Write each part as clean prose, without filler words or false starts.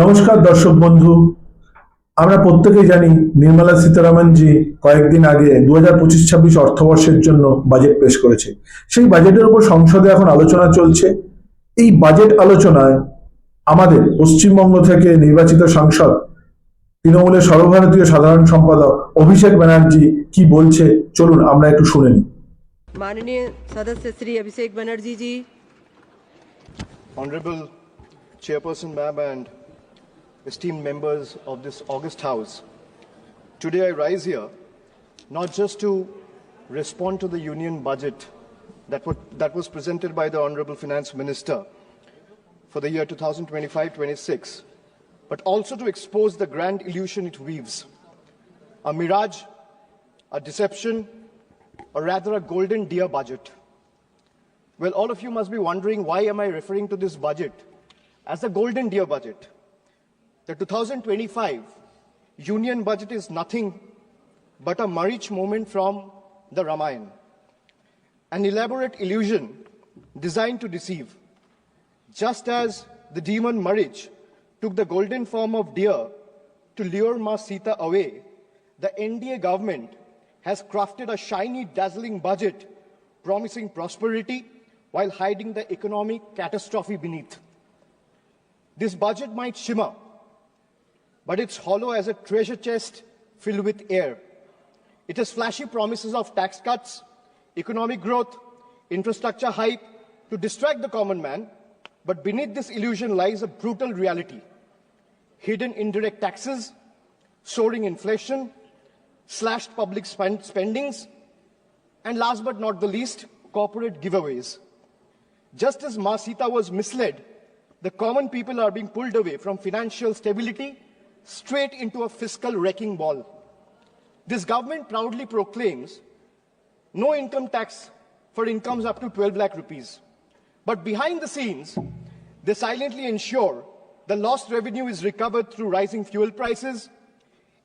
নমস্কার দর্শক বন্ধু। আমরা প্রত্যেকেই জানি নির্মলা সীতারামনজি কয়েকদিন আগে 2025-26 অর্থবর্ষের জন্য বাজেট পেশ করেছে। সেই বাজেটের উপর সংসদে এখন আলোচনা চলছে। এই বাজেট আলোচনায় আমাদের পশ্চিমবঙ্গ থেকে নির্বাচিত সাংসদ তৃণমূলের সর্বভারতীয় সাধারণ সম্পাদক অভিষেক ব্যানার্জি কি বলছে, চলুন আমরা একটু শুনে নিই। माननीय सदस्य श्री अभिषेक बनर्जी जी। Honorable Chairperson Ma'am and esteemed members of this august House, today I rise here not just to respond to the Union budget that was presented by the Honorable Finance Minister for the year 2025-26, but also to expose the grand illusion it weaves, a mirage, a deception, or rather a golden deer budget. Well, all of you must be wondering, why am I referring to this budget as the golden deer budget? The 2025 Union budget is nothing but a Marich moment from the Ramayana, an elaborate illusion designed to deceive. Just as the demon Marich took the golden form of deer to lure Ma Sita away, the NDA government has crafted a shiny, dazzling budget promising prosperity while hiding the economic catastrophe beneath. This budget might shimmer, but it's hollow as a treasure chest filled with air. It has flashy promises of tax cuts, economic growth, infrastructure hype to distract the common man, but beneath this illusion lies a brutal reality. Hidden indirect taxes, soaring inflation, slashed public spendings, and last but not the least, corporate giveaways. Just as Ma Sita was misled, the common people are being pulled away from financial stability straight into a fiscal wrecking ball. This government proudly proclaims no income tax for incomes up to 12 lakh rupees. But behind the scenes, they silently ensure the lost revenue is recovered through rising fuel prices,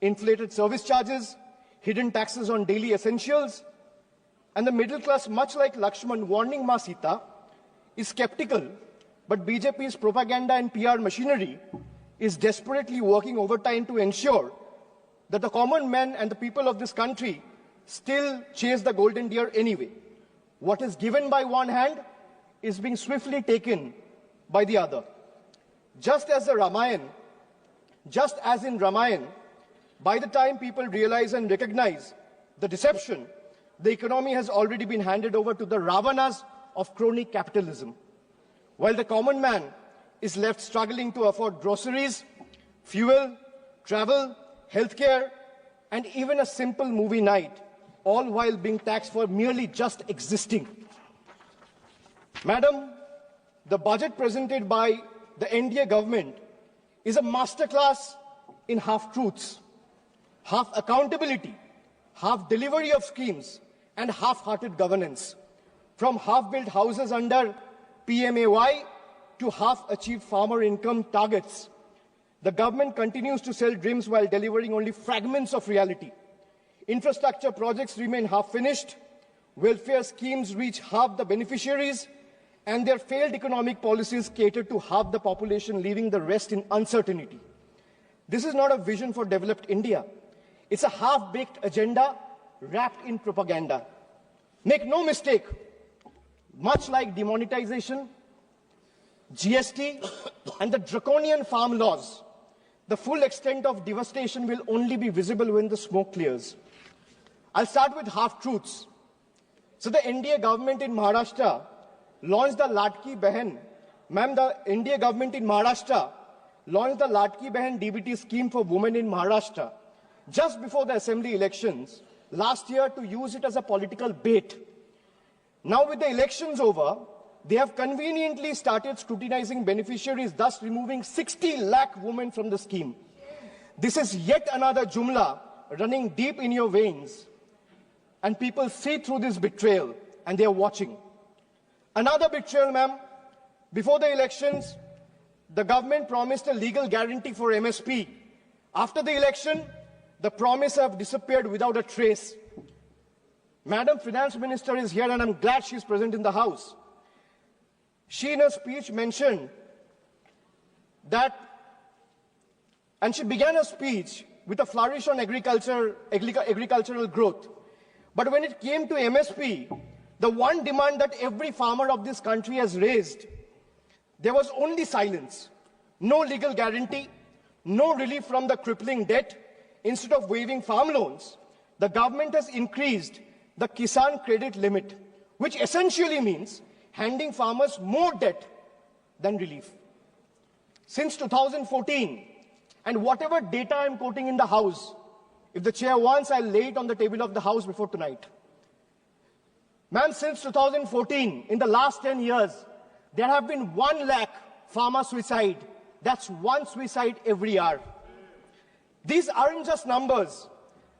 inflated service charges, hidden taxes on daily essentials, and the middle class, much like Lakshman warning Ma Sita, is skeptical, but BJP's propaganda and PR machinery is desperately working overtime to ensure that the common man and the people of this country still chase the golden deer anyway. What is given by one hand is being swiftly taken by the other. Just as in Ramayana, by the time people realize and recognize the deception, the economy has already been handed over to the Ravanas of crony capitalism. While the common man is left struggling to afford groceries, fuel, travel, healthcare, and even a simple movie night, all while being taxed for merely just existing. Madam, the budget presented by the NDA government is a masterclass in half-truths, half accountability, half delivery of schemes, and half-hearted governance. From half-built houses under PMAY to half-achieved farmer income targets, the government continues to sell dreams while delivering only fragments of reality. Infrastructure projects remain half-finished, welfare schemes reach half the beneficiaries, and their failed economic policies cater to half the population, leaving the rest in uncertainty. This is not a vision for developed India. It's a half-baked agenda wrapped in propaganda. Make no mistake, much like demonetization, GST, and the draconian farm laws, the full extent of devastation will only be visible when the smoke clears. I'll start with half-truths. So the NDA government in Maharashtra launched the Ladki Behan. Ma'am, the NDA government in Maharashtra launched the Ladki Behan DBT scheme for women in Maharashtra just before the assembly elections last year to use it as a political bait. Now with the elections over, they have conveniently started scrutinizing beneficiaries, thus removing 60 lakh women from the scheme. This is yet another jumla running deep in your veins, and people see through this betrayal and they are watching. Another betrayal, ma'am. Before the elections, the government promised a legal guarantee for MSP. After the election, the promise have disappeared without a trace. Madam Finance Minister is here and I'm glad she's present in the House. She in her speech mentioned that And she began her speech with a flourish on agricultural growth. But when it came to MSP, the one demand that every farmer of this country has raised, there was only silence. No legal guarantee, no relief from the crippling debt. Instead of waiving farm loans, the government has increased the Kisan credit limit, which essentially means handing farmers more debt than relief. Since 2014, and whatever data I'm quoting in the House, if the chair wants, I'll lay it on the table of the House before tonight. Ma'am, since 2014, in the last 10 years, there have been 1 lakh farmer suicide. That's one suicide every hour. These aren't just numbers.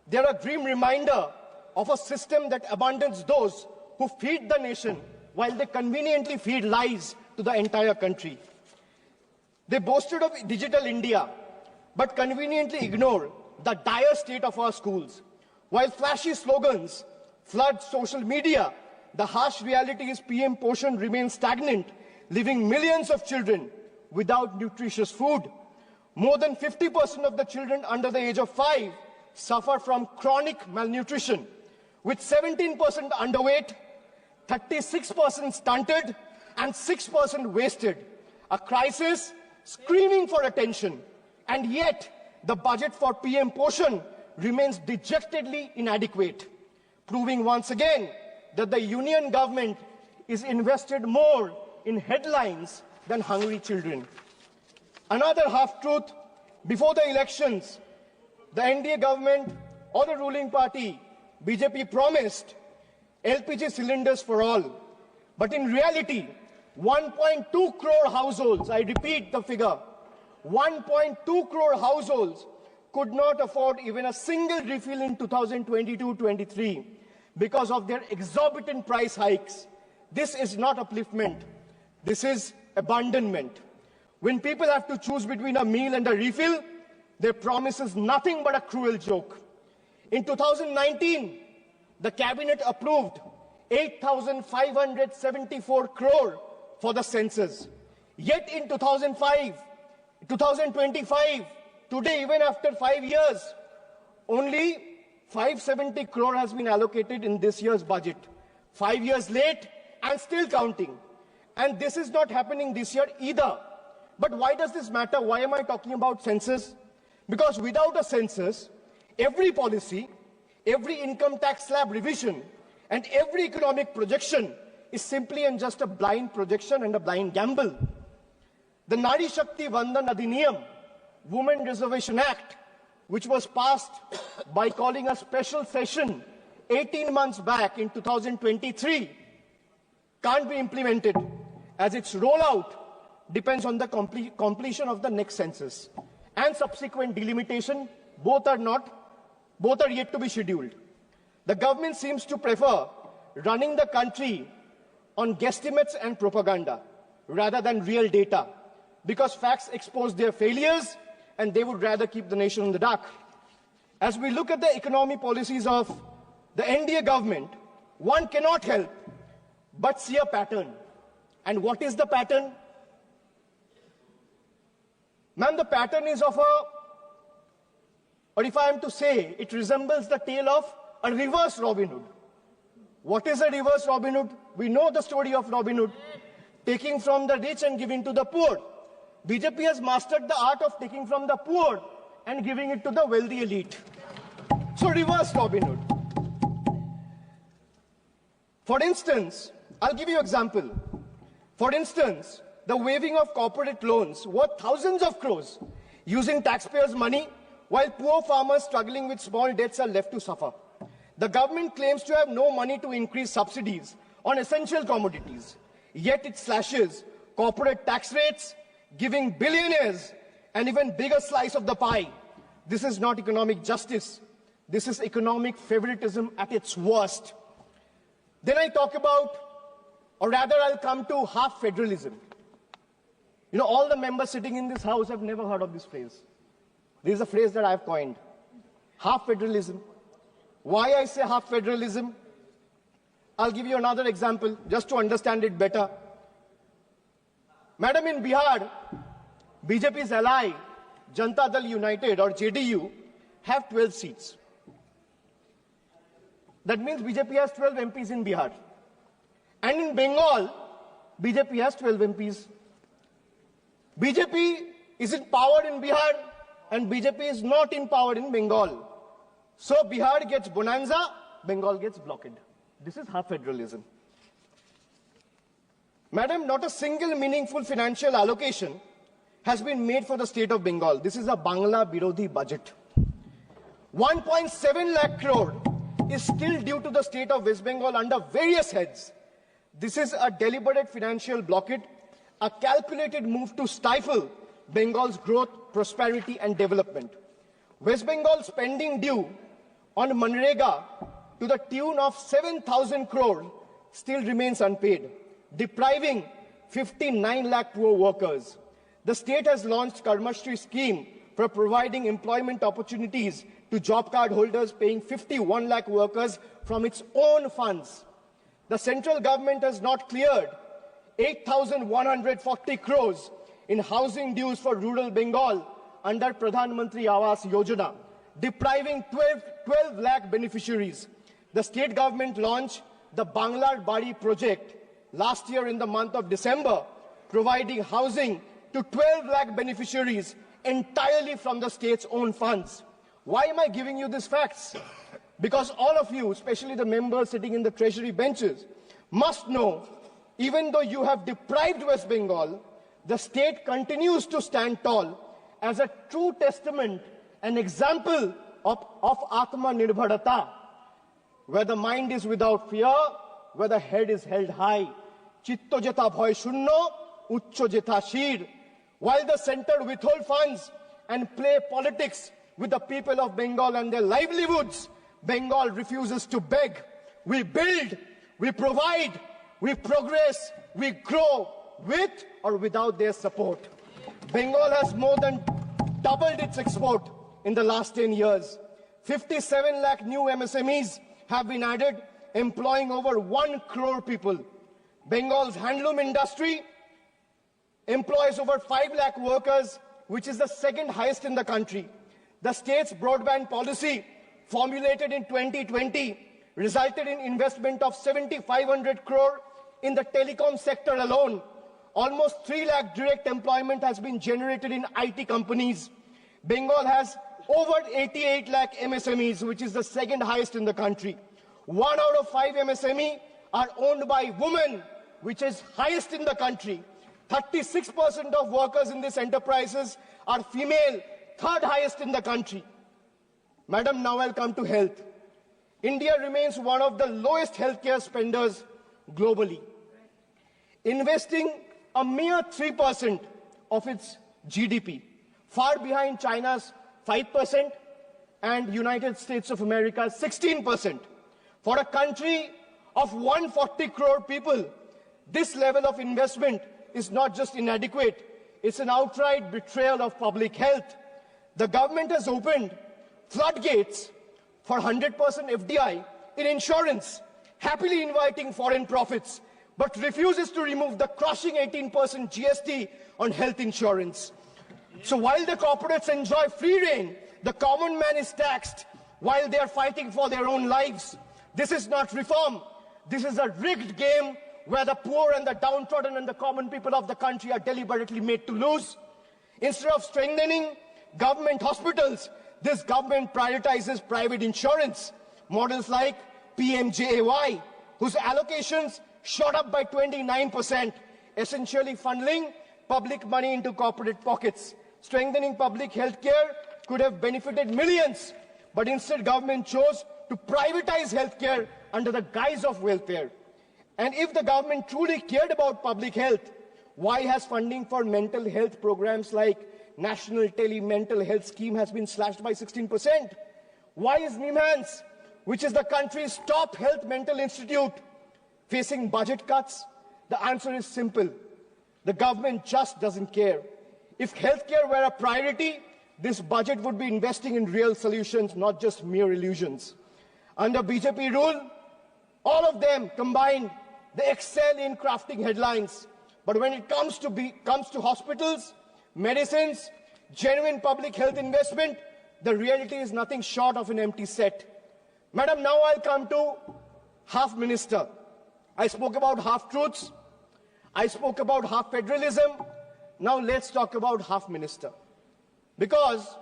They're a grim reminder of a system that abandons those who feed the nation while they conveniently feed lies to the entire country. They boasted of digital India, but conveniently ignore the dire state of our schools. While flashy slogans flood social media, the harsh reality is PM Poshan remains stagnant, leaving millions of children without nutritious food. More than 50% of the children under the age of 5 suffer from chronic malnutrition, with 17% underweight, 36% stunted, and 6% wasted. A crisis screaming for attention, and yet the budget for PM Poshan remains dejectedly inadequate, proving once again that the union government is invested more in headlines than hungry children. Another half-truth: before the elections, the NDA government or the ruling party, BJP, promised LPG cylinders for all. But in reality, 1.2 crore households, I repeat the figure, 1.2 crore households could not afford even a single refill in 2022-23 because of their exorbitant price hikes. This is not upliftment. This is abandonment. When people have to choose between a meal and a refill, their promise is nothing but a cruel joke. In 2019, the cabinet approved 8,574 crore for the census. Yet in 2025, today, even after 5 years, only 570 crore has been allocated in this year's budget. 5 years late and still counting. And this is not happening this year either. But why does this matter? Why am I talking about census? Because without a census, every policy, every income tax slab revision, and every economic projection is simply and just a blind projection and a blind gamble. The Nari Shakti Vandan Adhiniyam, Women Reservation Act, which was passed by calling a special session 18 months back in 2023, can't be implemented as its rollout depends on the completion of the next census and subsequent delimitation. Both are yet to be scheduled. The government seems to prefer running the country on guesstimates and propaganda rather than real data, because facts expose their failures and they would rather keep the nation in the dark. As we look at the economic policies of the NDA government, one cannot help but see a pattern. And what is the pattern? Ma'am, the pattern is of or if I am to say, it resembles the tale of a reverse Robin Hood. What is a reverse Robin Hood? We know the story of Robin Hood, taking from the rich and giving to the poor. BJP has mastered the art of taking from the poor and giving it to the wealthy elite. So reverse Robin Hood. For instance, I'll give you an example. For instance, the waiving of corporate loans worth thousands of crores using taxpayers' money, while poor farmers struggling with small debts are left to suffer. The government claims to have no money to increase subsidies on essential commodities, yet it slashes corporate tax rates, giving billionaires an even bigger slice of the pie. This is not economic justice. This is economic favoritism at its worst. Then I talk about, or rather I'll come to half federalism. You know, all the members sitting in this house have never heard of this phrase. This is a phrase that I've coined. Half federalism. Why I say half federalism? I'll give you another example just to understand it better. Madam, in Bihar, BJP's ally Janata Dal United or JDU have 12 seats. That means BJP has 12 MPs in Bihar. And in Bengal, BJP has 12 MPs. BJP is in power in Bihar and BJP is not in power in Bengal. So Bihar gets bonanza, Bengal gets blockade. This is half federalism. Madam, not a single meaningful financial allocation has been made for the state of Bengal. This is a Bangla Birodhi budget. 1.7 lakh crore is still due to the state of West Bengal under various heads. This is a deliberate financial blockade, a calculated move to stifle Bengal's growth, prosperity and development. West Bengal spending due on Manrega to the tune of 7,000 crore still remains unpaid, depriving 59 lakh poor workers. The state has launched Karmashri scheme for providing employment opportunities to job card holders, paying 51 lakh workers from its own funds. The central government has not cleared 8,140 crores in housing dues for rural Bengal under Pradhan Mantri Awas Yojana, depriving 12 lakh beneficiaries. The state government launched the Banglar Bari project last year in the month of December, providing housing to 12 lakh beneficiaries entirely from the state's own funds. Why am I giving you these facts? Because all of you, especially the members sitting in the treasury benches, must know, even though you have deprived West Bengal, the state continues to stand tall as a true testament, an example of Atma Nirbharata, where the mind is without fear, where the head is held high. Chitto jeta bhoy shunno, uchcho jeta shir. While the center withhold funds and play politics with the people of Bengal and their livelihoods, Bengal refuses to beg. We build, we provide, we progress, we grow with or without their support. Bengal has more than doubled its export in the last 10 years. 57 lakh new MSMEs have been added, employing over 1 crore people. Bengal's handloom industry employs over 5 lakh workers, which is the second highest in the country. The state's broadband policy, formulated in 2020, resulted in investment of 7,500 crore in the telecom sector alone. Almost 3 lakh direct employment has been generated in IT companies. Bengal has over 88 lakh MSMEs, which is the second highest in the country. 1 out of 5 MSME are owned by women, which is highest in the country. 36% of workers in these enterprises are female, third highest in the country. Madam, now I'll come to health. India remains one of the lowest healthcare spenders globally, investing a mere 3% of its GDP, far behind China's 5% and United States of America's 16%. For a country of 140 crore people, this level of investment is not just inadequate, it's an outright betrayal of public health. The government has opened floodgates for 100% FDI in insurance, happily inviting foreign profits, but refuses to remove the crushing 18% GST on health insurance. So while the corporates enjoy free rein, the common man is taxed while they are fighting for their own lives. This is not reform. This is a rigged game where the poor and the downtrodden and the common people of the country are deliberately made to lose. Instead of strengthening government hospitals, this government prioritizes private insurance. Models like PMJAY, whose allocations shot up by 29%, essentially funneling public money into corporate pockets. Strengthening public health care could have benefited millions, but instead government chose to privatize healthcare under the guise of welfare. And if the government truly cared about public health, why has funding for mental health programs like National Tele-Mental Health Scheme has been slashed by 16%? Why is NIMHANS, which is the country's top health mental institute, facing budget cuts? The answer is simple. The government just doesn't care. If healthcare were a priority, this budget would be investing in real solutions, not just mere illusions. Under BJP rule, all of them combined, they excel in crafting headlines. But when it comes to hospitals, medicines, genuine public health investment, the reality is nothing short of an empty set. Madam, now I'll come to half minister. I spoke about half truths. I spoke about half federalism. Now let's talk about half minister. Because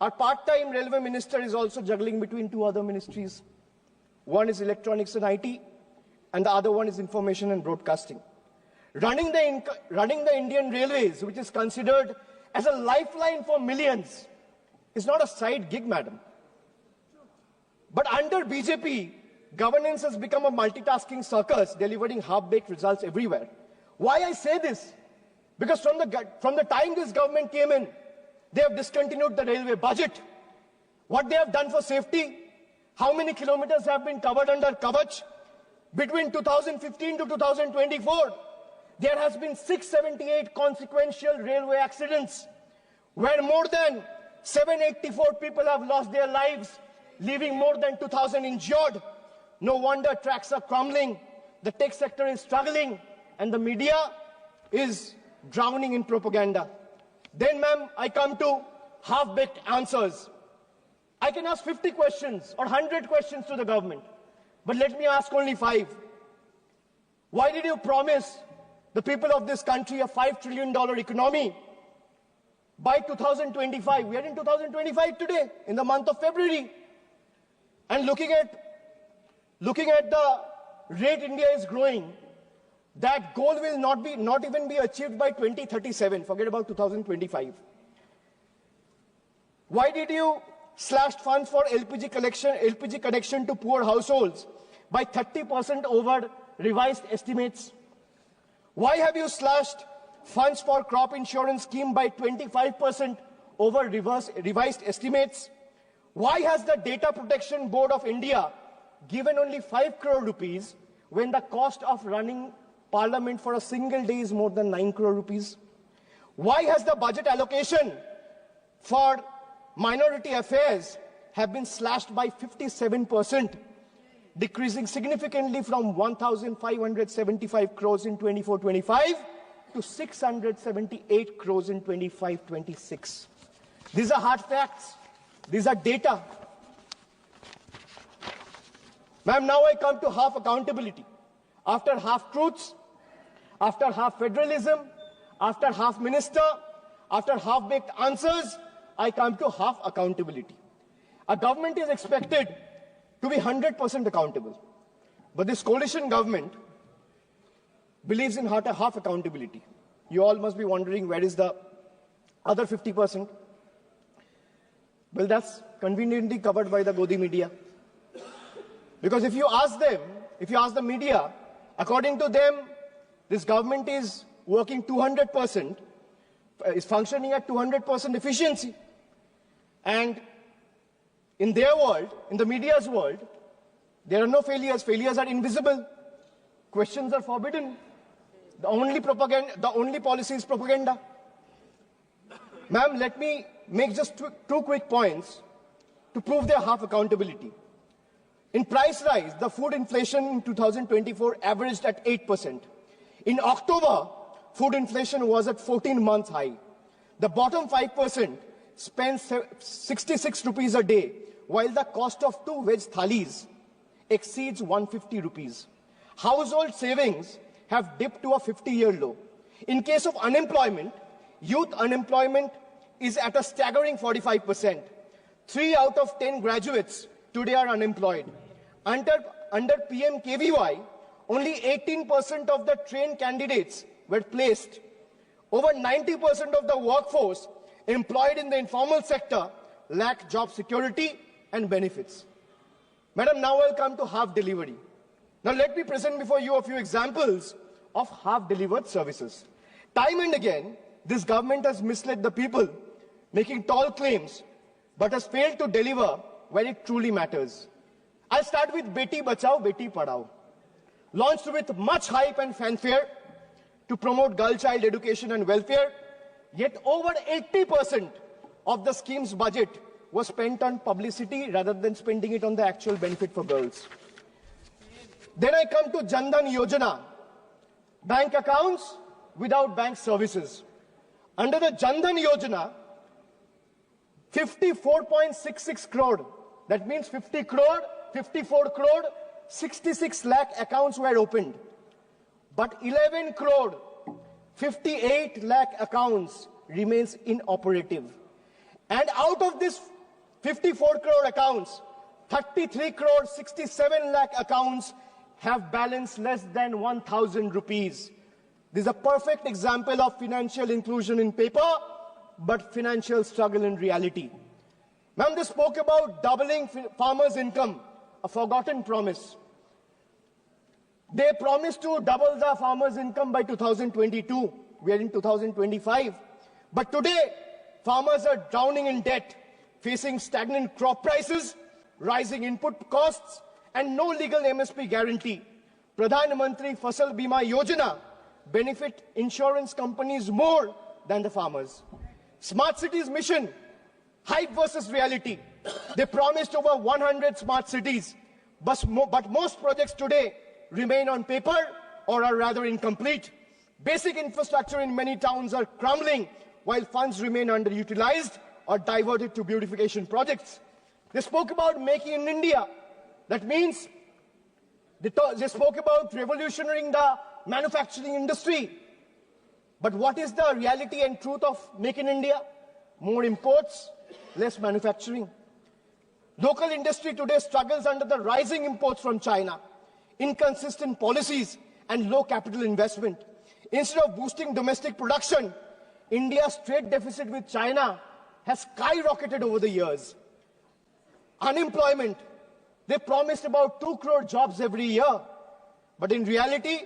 our part-time railway minister is also juggling between two other ministries. One is electronics and IT, and the other one is information and broadcasting. Running the Indian Railways, which is considered as a lifeline for millions, is not a side gig, madam. But under BJP, governance has become a multitasking circus, delivering half-baked results everywhere. Why I say this? Because from the time this government came in, they have discontinued the railway budget. What they have done for safety, how many kilometers have been covered under Kavach? Between 2015 to 2024, there has been 678 consequential railway accidents, where more than 784 people have lost their lives, leaving more than 2,000 injured. No wonder tracks are crumbling, the tech sector is struggling, and the media is drowning in propaganda. Then, ma'am, I come to half-baked answers. I can ask 50 questions or 100 questions to the government, but let me ask only 5. Why did you promise the people of this country a $5 trillion economy by 2025? We are in 2025 today, in the month of February. And looking at the rate India is growing, that goal will not even be achieved by 2037. Forget about 2025. Why did you slash funds for LPG connection to poor households by 30% over revised estimates? Why have you slashed funds for crop insurance scheme by 25% over revised estimates? Why has the Data Protection Board of India given only 5 crore rupees when the cost of running Parliament for a single day is more than 9 crore rupees? Why has the budget allocation for minority affairs have been slashed by 57%, decreasing significantly from 1,575 crores in 24-25 to 678 crores in 25-26. These are hard facts. These are data. Ma'am, now I come to half accountability. After half truths, after half federalism, after half minister, after half-baked answers, I come to half accountability. A government is expected to be 100% accountable. But this coalition government believes in half accountability. You all must be wondering, where is the other 50%? Well, that's conveniently covered by the Godi media. Because if you ask the media, according to them, this government is working 200%, is functioning at 200% efficiency. And in their world, in the media's world, there are no failures. Failures are invisible. Questions are forbidden. The only policy is propaganda. Ma'am, let me make just two quick points to prove their half accountability. In price rise, the food inflation in 2024 averaged at 8%. In October, food inflation was at 14 months high. The bottom 5% spends 66 rupees a day, while the cost of 2 veg thalis exceeds 150 rupees. Household savings have dipped to a 50-year low. In case of unemployment, youth unemployment is at a staggering 45%. 3 out of 10 graduates today are unemployed. Under PMKVY, only 18% of the trained candidates were placed. Over 90% of the workforce employed in the informal sector lack job security and benefits. Madam, now I'll come to half delivery. Now let me present before you a few examples of half delivered services. Time and again, this government has misled the people, making tall claims, but has failed to deliver where it truly matters. I'll start with Beti Bachao, Beti Padhao. Launched with much hype and fanfare to promote girl child education and welfare, yet over 80% of the scheme's budget was spent on publicity rather than spending it on the actual benefit for girls. Then I come to Jan Dhan Yojana, bank accounts without bank services. Under the Jan Dhan Yojana, 54.66 crore. That means 50 crore, 54 crore, 66 lakh accounts were opened. But 11 crore, 58 lakh accounts remains inoperative. And out of this 54 crore accounts, 33 crore, 67 lakh accounts have balance less than 1,000 rupees. This is a perfect example of financial inclusion in paper, but financial struggle in reality. Ma'am, they spoke about doubling farmers' income, a forgotten promise. They promised to double the farmers' income by 2022. We are in 2025. But today, farmers are drowning in debt, facing stagnant crop prices, rising input costs, and no legal MSP guarantee. Pradhan Mantri Fasal Bima Yojana benefit insurance companies more than the farmers. Smart Cities Mission, hype versus reality. They promised over 100 smart cities, but most projects today remain on paper or are rather incomplete. Basic infrastructure in many towns are crumbling while funds remain underutilized or diverted to beautification projects. They spoke about making in India. That means they spoke about revolutionizing the manufacturing industry. But what is the reality and truth of Make in India? More imports, less manufacturing. Local industry today struggles under the rising imports from China, inconsistent policies, and low capital investment. Instead of boosting domestic production, India's trade deficit with China has skyrocketed over the years. Unemployment, they promised about 2 crore jobs every year, but in reality,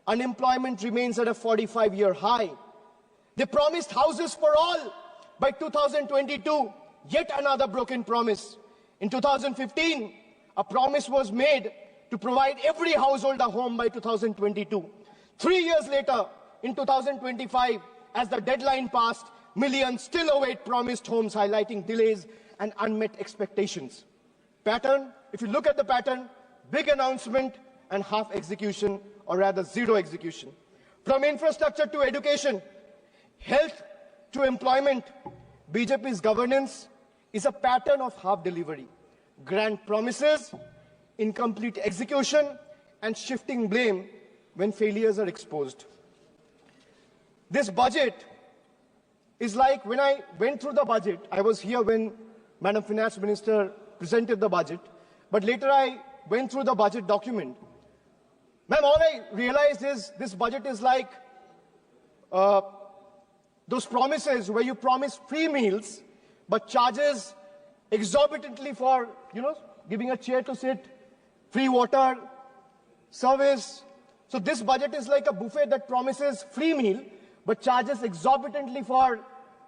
unemployment remains at a 45-year high. They promised houses for all by 2022, yet another broken promise. In 2015, a promise was made to provide every household a home by 2022. 3 years later, in 2025, as the deadline passed, millions still await promised homes, highlighting delays and unmet expectations. Pattern, if you look at the pattern, big announcement and half execution, or rather zero execution. From infrastructure to education, health to employment, BJP's governance is a pattern of half delivery. Grand promises, incomplete execution, and shifting blame when failures are exposed. This budget is like when I went through the budget, I was here when Madam Finance Minister presented the budget, but later I went through the budget document. Ma'am, all I realized is this budget is like those promises where you promise free meals, but charges exorbitantly for, giving a chair to sit, free water, service. So this budget is like a buffet that promises free meal, but charges exorbitantly for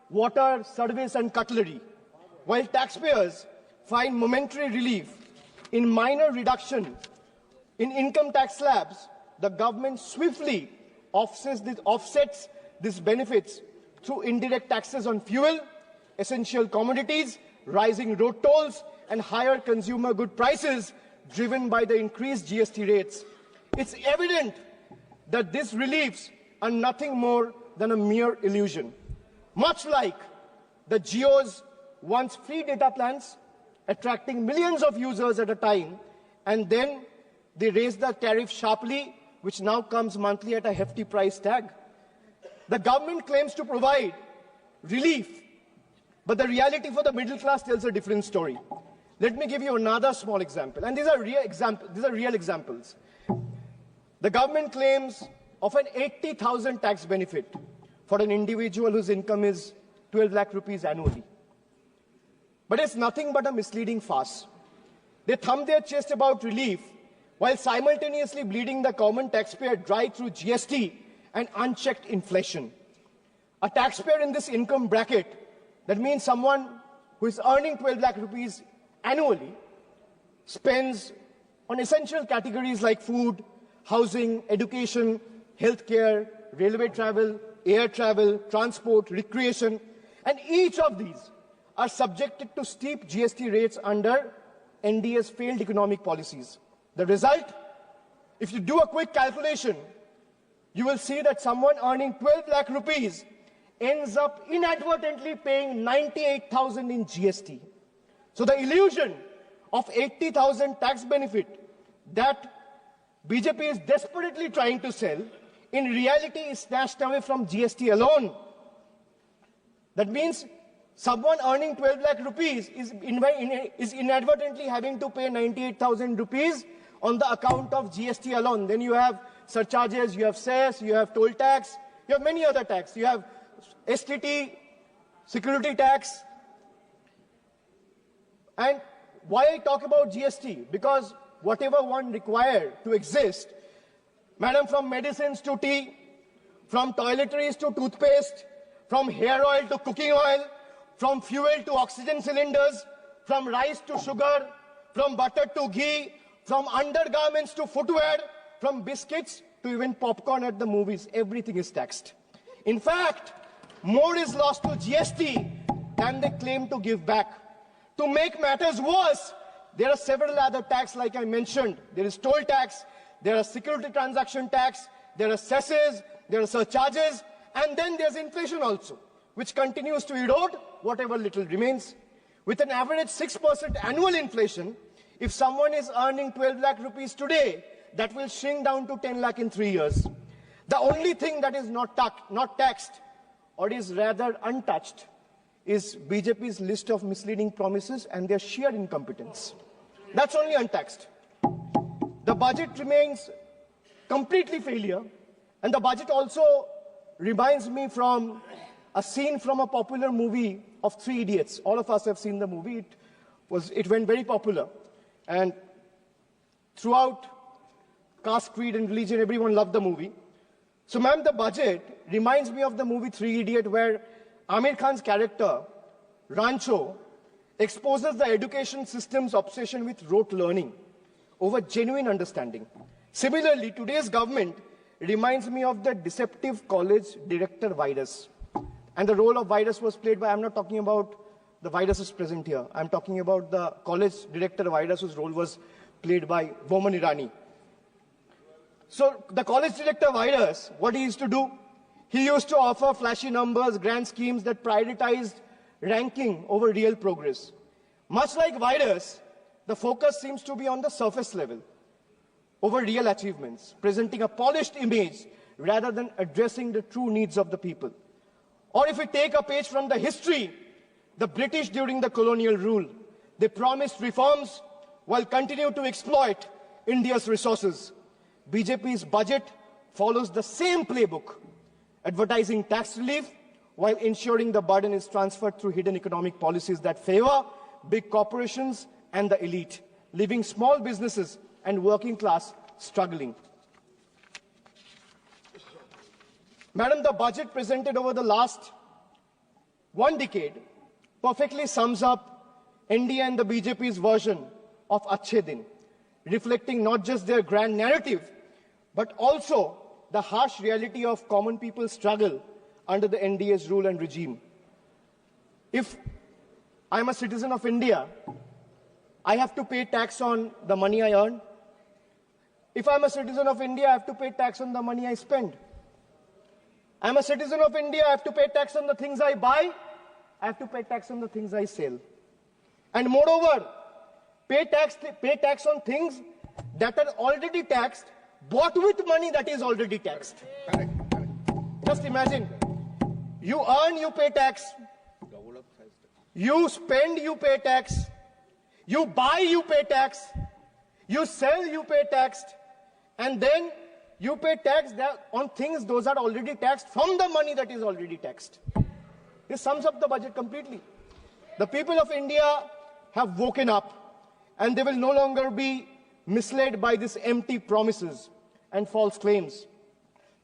water, service, and cutlery. While taxpayers find momentary relief in minor reduction in income tax slabs, the government swiftly offsets these benefits through indirect taxes on fuel, essential commodities, rising road tolls, and higher consumer good prices driven by the increased GST rates. It's evident that these reliefs are nothing more than a mere illusion. Much like the Jio's once free data plans, attracting millions of users at a time, and then they raised the tariff sharply, which now comes monthly at a hefty price tag. The government claims to provide relief, but the reality for the middle class tells a different story. Let me give you another small example, and these are real examples. The government claims of an 80,000 tax benefit for an individual whose income is 12 lakh rupees annually. But it's nothing but a misleading farce. They thumb their chest about relief while simultaneously bleeding the common taxpayer dry through GST and unchecked inflation. A taxpayer in this income bracket, that means someone who is earning 12 lakh rupees annually, spends on essential categories like food, housing, education, healthcare, railway travel, air travel, transport, recreation, and each of these are subjected to steep GST rates under NDA's failed economic policies. The result, if you do a quick calculation, you will see that someone earning 12 lakh rupees ends up inadvertently paying 98,000 in GST. So the illusion of 80,000 tax benefit that BJP is desperately trying to sell, in reality is snatched away from GST alone. That means someone earning 12 lakh rupees is inadvertently having to pay 98,000 rupees on the account of GST alone. Then you have surcharges, you have cess, you have toll tax, you have many other tax. You have STT, security tax. And why I talk about GST? Because whatever one required to exist, madam, from medicines to tea, from toiletries to toothpaste, from hair oil to cooking oil, from fuel to oxygen cylinders, from rice to sugar, from butter to ghee, from undergarments to footwear, from biscuits to even popcorn at the movies, everything is taxed. In fact, more is lost to GST than they claim to give back. To make matters worse, there are several other taxes like I mentioned. There is toll tax, there are security transaction tax, there are cesses, there are surcharges, and then there's inflation also, which continues to erode whatever little remains. With an average 6% annual inflation, if someone is earning 12 lakh rupees today, that will shrink down to 10 lakh in 3 years. The only thing that is not taxed, or is rather untouched, is BJP's list of misleading promises and their sheer incompetence. That's only untaxed. The budget remains completely failure, and the budget also reminds me from a scene from a popular movie of Three Idiots. All of us have seen the movie. It went very popular, and throughout caste, creed, and religion, everyone loved the movie. So, ma'am, the budget reminds me of the movie Three Idiots, where Amir Khan's character, Rancho, exposes the education system's obsession with rote learning over genuine understanding. Similarly, today's government reminds me of the deceptive college director virus. And the role of virus was played by, I'm not talking about the viruses present here, I'm talking about the college director virus whose role was played by Boman Irani. So the college director virus, what he used to do? He used to offer flashy numbers, grand schemes that prioritized ranking over real progress. Much like virus, the focus seems to be on the surface level over real achievements, presenting a polished image rather than addressing the true needs of the people. Or if we take a page from the history, the British during the colonial rule, they promised reforms while continuing to exploit India's resources. BJP's budget follows the same playbook, advertising tax relief while ensuring the burden is transferred through hidden economic policies that favor big corporations and the elite, leaving small businesses and working class struggling. Madam, the budget presented over the last 1 decade perfectly sums up India and the BJP's version of Achhe Din, reflecting not just their grand narrative, but also the harsh reality of common people's struggle under the NDA's rule and regime. If I'm a citizen of India, I have to pay tax on the money I earn. If I'm a citizen of India, I have to pay tax on the money I spend. I'm a citizen of India, I have to pay tax on the things I buy. I have to pay tax on the things I sell. And moreover, pay tax on things that are already taxed, bought with money that is already taxed. Correct. Just imagine, you earn, you pay tax. You spend, you pay tax. You buy, you pay tax. You sell, you pay tax. And then you pay tax on things those are already taxed from the money that is already taxed. This sums up the budget completely. The people of India have woken up, and they will no longer be misled by these empty promises and false claims.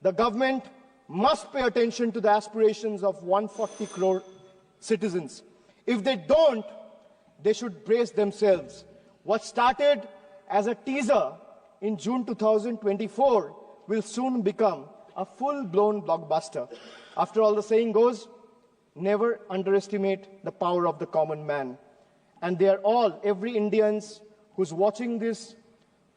The government must pay attention to the aspirations of 140 crore citizens. If they don't, they should brace themselves. What started as a teaser in June 2024 will soon become a full-blown blockbuster. After all, the saying goes, never underestimate the power of the common man. And they are all, every Indian who's watching this,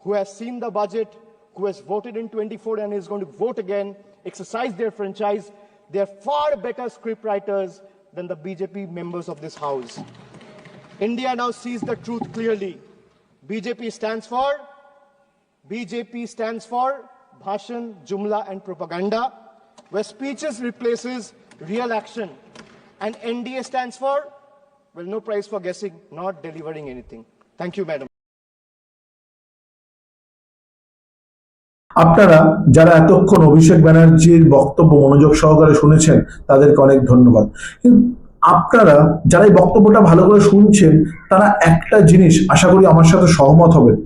who has seen the budget, who has voted in 24 and is going to vote again, exercise their franchise, they are far better scriptwriters than the BJP members of this house. India now sees the truth clearly. BJP stands for bhashan, jumla and propaganda, where speeches replaces real action. And NDA stands for, well, no prize for guessing, not delivering anything. Thank you, madam. আপনারা যারা এতক্ষণ অভিষেক ব্যানার্জির বক্তব্য মনোযোগ সহকারে শুনেছেন তাদেরকে অনেক ধন্যবাদ। কিন্তু আপনারা যারা এই বক্তব্যটা ভালো করে শুনছেন তারা একটা জিনিস আশা করি আমার সাথে সহমত হবেন,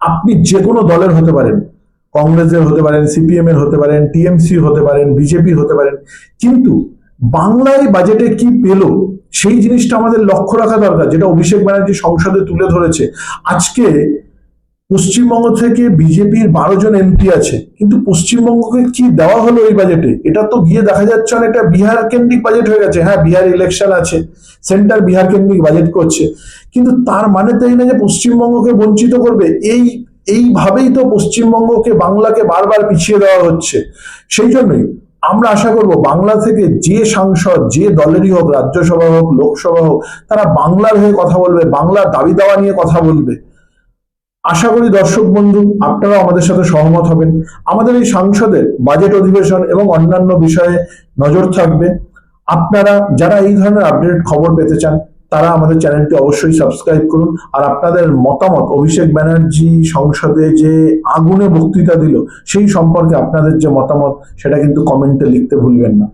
আপনি যে কোনো দলের হতে পারেন, কংগ্রেসের হতে পারেন, সিপিএম এর হতে পারেন, টিএমসি হতে পারেন, বিজেপি হতে পারেন, কিন্তু বাংলায় বাজেটে কি পেল সেই জিনিসটা আমাদের লক্ষ্য রাখা দরকার, যেটা অভিষেক ব্যানার্জি সংসদে তুলে ধরেছে। আজকে পশ্চিমবঙ্গ থেকে বিজেপির 12 জন এমপি আছে, কিন্তু পশ্চিমবঙ্গকে কি দেওয়া হলো এই বাজেটে? এটা তো গিয়ে দেখা যাচ্ছে অনেকটা বিহার কেন্দ্রিক বাজেট হয়ে গেছে। হ্যাঁ, বিহার ইলেকশন আছে, সেন্টার বিহার কেন্দ্রিক বাজেট করছে, কিন্তু তার মানে তো এই না যে পশ্চিমবঙ্গকে বঞ্চিত করবে। এইভাবেই তো পশ্চিমবঙ্গকে, বাংলাকে বারবার পিছিয়ে দেওয়া হচ্ছে। সেই জন্যই আমরা আশা করব বাংলা থেকে যে সাংসদ, যে দলেরই হোক, রাজ্যসভা হোক, লোকসভা হোক, তারা বাংলার হয়ে কথা বলবে, বাংলার দাবি দাওয়া নিয়ে কথা বলবে। আশা করি দর্শক বন্ধু আপনারাও আমাদের সাথে সহমত হবেন। আমাদের এই সংসদের বাজেট অধিবেশন এবং অন্যান্য বিষয়ে নজর থাকবে। আপনারা যারা এই ধরনের আপডেট খবর পেতে চান তারা আমাদের চ্যানেলটি অবশ্যই সাবস্ক্রাইব করুন। আর আপনাদের মতামত, অভিষেক ব্যানার্জি সংসদে যে আগুনে বক্তৃতা দিল সেই সম্পর্কে আপনাদের যে মতামত সেটা কিন্তু কমেন্টে লিখতে ভুলবেন না।